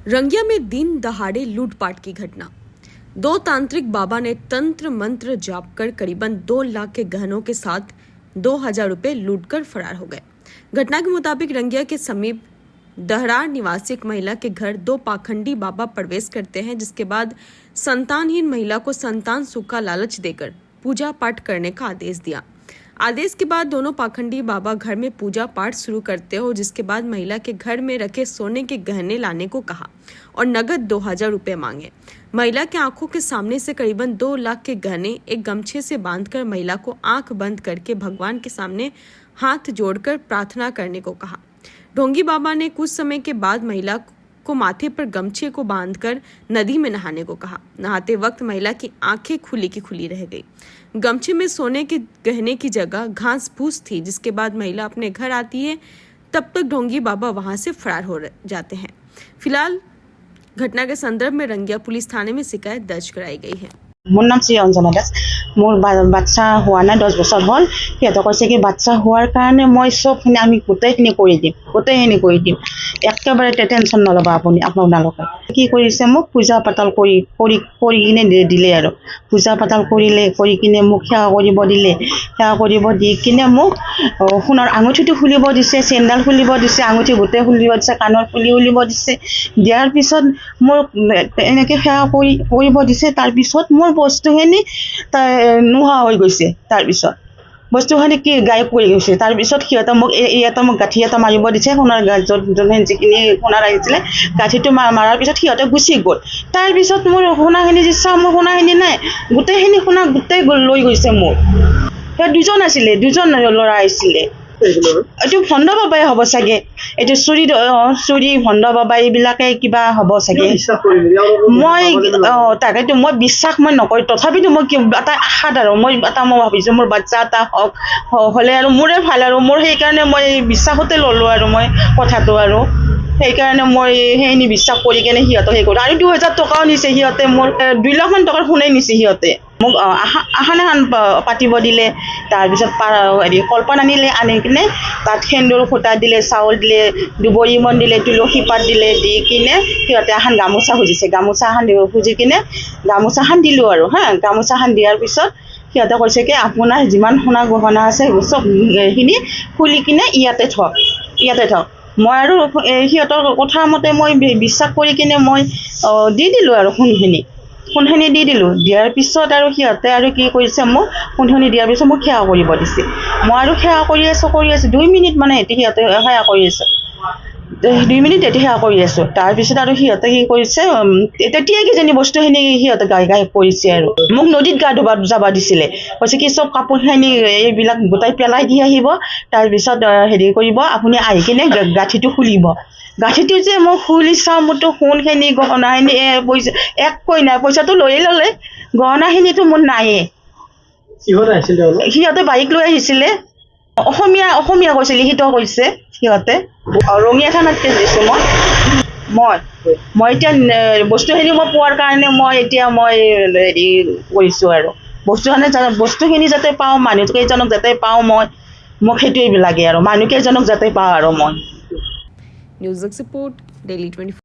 रंगिया में दिन दहाड़े लूटपाट की घटना। दो तांत्रिक बाबा ने तंत्र मंत्र जाप कर करीबन 2 लाख के गहनों के साथ 2000 रुपए लूटकर फरार हो गए। घटना के मुताबिक रंगिया के समीप दहरार निवासी एक महिला के घर 2 पाखंडी बाबा प्रवेश करते हैं, जिसके बाद संतानहीन महिला को संतान सुख का लालच देकर पूजा पाठ करने का आदेश दिया। आदेश के बाद दोनों पाखंडी बाबा घर में पूजा पाठ शुरू करते हो, जिसके बाद महिला के घर में रखे सोने के गहने लाने को कहा और नगद 2000 रुपए मांगे। महिला के आंखों के सामने से करीबन 2 लाख के गहने एक गमछे से बांधकर महिला को आंख बंद करके भगवान के सामने हाथ जोड़कर प्रार्थना करने को कहा। ढोंगी बाबा ने कुछ समय के बाद महिला को माथे पर गमछे को बांधकर नदी में नहाने को कहा। नहाते वक्त महिला की आंखें खुली की खुली रह गई। गमछे में सोने के गहने की जगह घास फूस थी, जिसके बाद महिला अपने घर आती है। तब तक ढोंगी बाबा वहां से फरार हो जाते हैं। फिलहाल घटना के संदर्भ में रंगिया पुलिस थाने में शिकायत दर्ज कराई गई है। मोर नाम श्री अंजना दास। मोर बाচ্চা हुआ ना 10 বছর हल। সিহঁতে কৈছে কি বাচ্চা হোৱাৰ কাৰণে মই সবখিনি আমি গোটেইখিনি কৰি দিম একেবাৰে টেনশ্যন নল'বা আপুনি আপোনালোকে। কি কৰিছে মোক পূজা পাতাল কৰি কিনে দিলে আৰু পূজা পাতাল কৰি কিনে মোক সেৱা কৰিব দিলে। সেৱা কৰিব দি কিনে মোক সোণৰ আঙুঠিটো খুলিব দিছে, চেণ্ডাল খুলিব দিছে, আঙুঠি গোটেই খুলিব দিছে, কাণৰ ফুলি খুলিব দিছে। দিয়াৰ পিছত মোৰ এনেকৈ সেৱা কৰিব দিছে। তাৰপিছত মোৰ বস্তুখিনি নোহোৱা হৈ গৈছে। তাৰপিছত বস্তুখিনি কি গায়ব কৰি গৈছে। তাৰপিছত সিহঁতে মোক মোক গাঁঠি এটা মাৰিব দিছে। সোণৰ যিখিনি সোণাৰ আহিছিলে গাঁঠিটো মাৰাৰ পিছত সিহঁতে গুচি গ'ল। তাৰপিছত মোৰ সোণাখিনি যে চাওঁ, মোৰ সোণাখিনি নাই, গোটেইখিনি সোণা গোটেই লৈ গৈছে মোৰ। সেই দুজন ল'ৰা আহিছিলে। এইটো ভণ্ড বাবাই হ'ব চাগে, এইটো চুৰি ভণ্ড বাবা এইবিলাকে কিবা হ'ব চাগে। মই তাকেতো মই বিশ্বাস নকৰোঁ, তথাপিতো মই এটা আশাত আৰু মই ভাবিছোঁ মোৰ বাচ্চা এটা হ'লে আৰু মোৰে ভাল আৰু মোৰ সেইকাৰণে মই বিশ্বাসতে ল'লোঁ আৰু মই কথাটো আৰু সেইকাৰণে মই সেইখিনি বিশ্বাস কৰি কেনে সিহঁতক সেই কৰোঁ। আৰু 2000 টকাও নিছে সিহঁতে, মোৰ 2 লাখ মান টকাৰ সোণেই নিছে সিহঁতে। মোক আহান পাতিব দিলে। তাৰপিছত কলপাত আনি কিনে তাত সেন্দুৰ ফুটা দিলে, চাউল দিলে, দুবৰিমন দিলে, তুলসী পাত দিলে, দি কিনে সিহঁতে এখন গামোচা খুজিছে। গামোচাখন খুজি কিনে গামোচাখন দিলোঁ আৰু গামোচাখন দিয়াৰ পিছত সিহঁতে কৈছে কি আপোনাৰ যিমান সোণা গহনা আছে চবখিনি খুলি কিনে ইয়াতে থওক। মই আৰু সিহঁতৰ কথা মতে মই বিশ্বাস কৰি কিনে মই দি দিলোঁ আৰু সোণখিনি দি দিলোঁ। দিয়াৰ পিছত আৰু সিহঁতে আৰু কি কৰিছে, মোক সোণখিনি দিয়াৰ পিছত মোক সেৱা কৰিব দিছে। মই আৰু সেৱা কৰি আছোঁ 2 মিনিট মানে সিহঁতে সেৱা কৰি আছোঁ। 2 মিনিট সেৱা কৰি আছোঁ। তাৰপিছত আৰু সিহঁতে কি কৰিছে, তেতিয়া কিজানি বস্তুখিনি সিহঁতে গায়ব কৰিছে আৰু মোক নদীত গা ধুব যাব দিছিলে। কৈছে কি চব কাপোৰখিনি এইবিলাক গোটাই পেলাই দি আহিব। তাৰপিছত হেৰি কৰিব, আপুনি আহি কিনে গাঁঠিটো খুলিব। গাঁঠিটো যে মই খুলি চাওঁ, মোৰতো সোণখিনি গহনাখিনি একোৱেই নাই। পইচাটো লৈয়ে ল'লে, গহনাখিনিতো মোৰ নায়েই। সিহঁতে বাইক লৈ আহিছিলে। অসমীয়া কৈছে, লিখিত কৈছে সিহঁতে। ৰঙিয়া থানাত কেছ দিছোঁ মই এতিয়া বস্তুখিনি মই পোৱাৰ কাৰণে মই হেৰি কৰিছোঁ আৰু বস্তুখিনি যাতে পাওঁ, মানুহকেইজনক যাতে পাওঁ, মোক সেইটোৱে লাগে আৰু মানুহকেইজনক যাতে পাওঁ আৰু মই। News report daily 24।